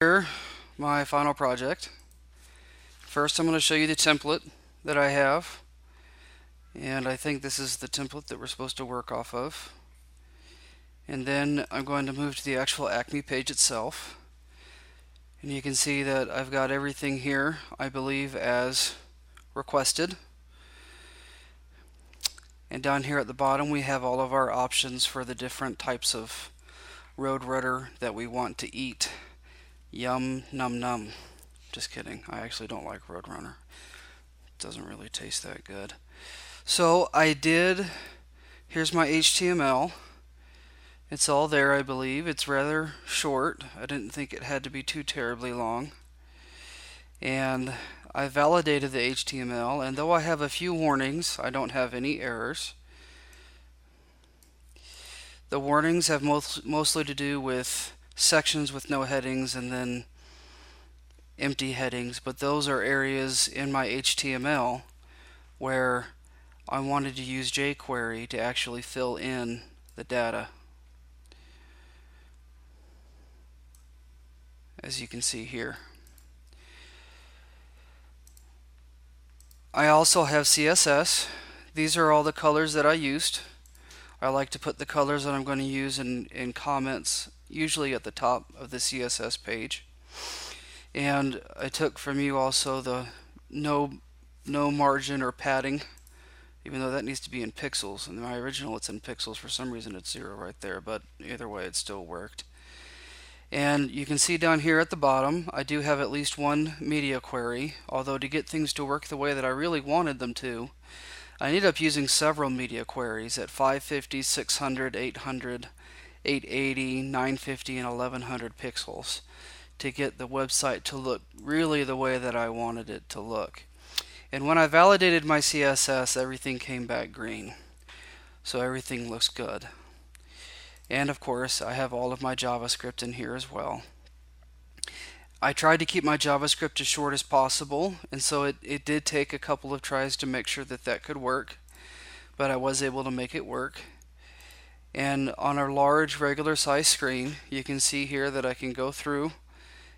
Here, my final project. First, I'm going to show you the template that I have, and I think this is the template that we're supposed to work off of. And then I'm going to move to the actual ACME page itself, and you can see that I've got everything here, I believe, as requested. And down here at the bottom we have all of our options for the different types of Roadrunner that we want to eat. Yum num num. Just kidding. I actually don't like Roadrunner. It doesn't really taste that good. So here's my HTML. It's all there, I believe. It's rather short. I didn't think it had to be too terribly long. And I validated the HTML, and though I have a few warnings, I don't have any errors. The warnings have mostly to do with sections with no headings and then empty headings, but those are areas in my HTML where I wanted to use jQuery to actually fill in the data. As you can see here. I also have CSS. These are all the colors that I used. I like to put the colors that I'm going to use in comments, usually at the top of the CSS page. And I took from you also the no margin or padding, even though that needs to be in pixels. In my original it's in pixels. For some reason it's 0 right there, but either way it still worked. And you can see down here at the bottom I do have at least one media query, although to get things to work the way that I really wanted them to, I ended up using several media queries at 550, 600, 800, 880, 950, and 1100 pixels to get the website to look really the way that I wanted it to look. And when I validated my CSS, everything came back green. So everything looks good. And of course, I have all of my JavaScript in here as well. I tried to keep my JavaScript as short as possible, and so it did take a couple of tries to make sure that that could work, but I was able to make it work. And on a large regular size screen, you can see here that I can go through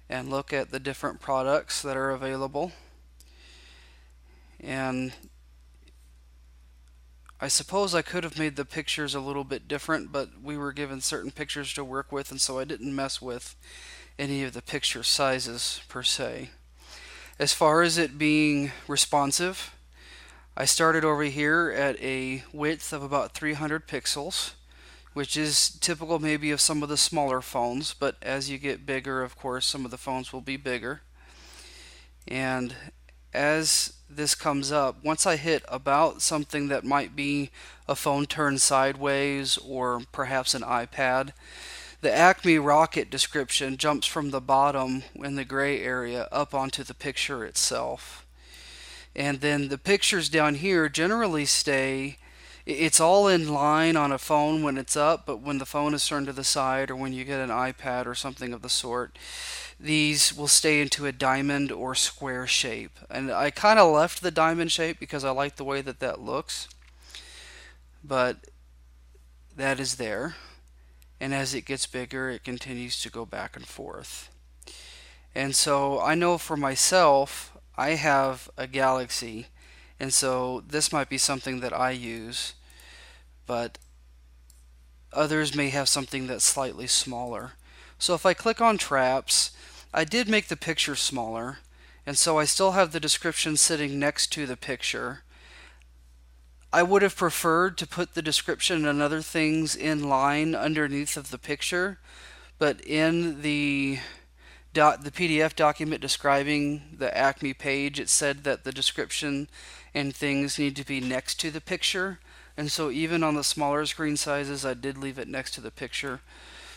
and look at the different products that are available. And I suppose I could have made the pictures a little bit different, but we were given certain pictures to work with, and so I didn't mess with any of the picture sizes per se. As far as it being responsive, I started over here at a width of about 300 pixels, which is typical maybe of some of the smaller phones, but as you get bigger, of course, some of the phones will be bigger. And as this comes up, once I hit about something that might be a phone turned sideways or perhaps an iPad, the ACME Rocket description jumps from the bottom in the gray area up onto the picture itself. And then the pictures down here generally stay, it's all in line on a phone when it's up, but when the phone is turned to the side or when you get an iPad or something of the sort, these will stay into a diamond or square shape. And I kind of left the diamond shape because I like the way that that looks, but that is there. And as it gets bigger, it continues to go back and forth. And so I know for myself, I have a Galaxy, and so this might be something that I use, but others may have something that's slightly smaller. So if I click on traps, I did make the picture smaller, and so I still have the description sitting next to the picture. I would have preferred to put the description and other things in line underneath of the picture, but in the PDF document describing the ACME page, it said that the description and things need to be next to the picture, and so even on the smaller screen sizes I did leave it next to the picture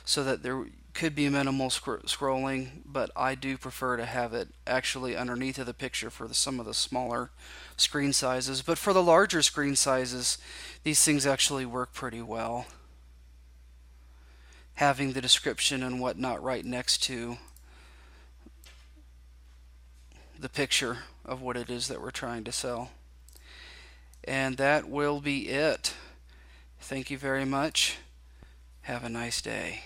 so that there could be minimal scrolling, but I do prefer to have it actually underneath of the picture for some of the smaller screen sizes. But for the larger screen sizes, these things actually work pretty well, having the description and whatnot right next to the picture of what it is that we're trying to sell. And that will be it. Thank you very much. Have a nice day.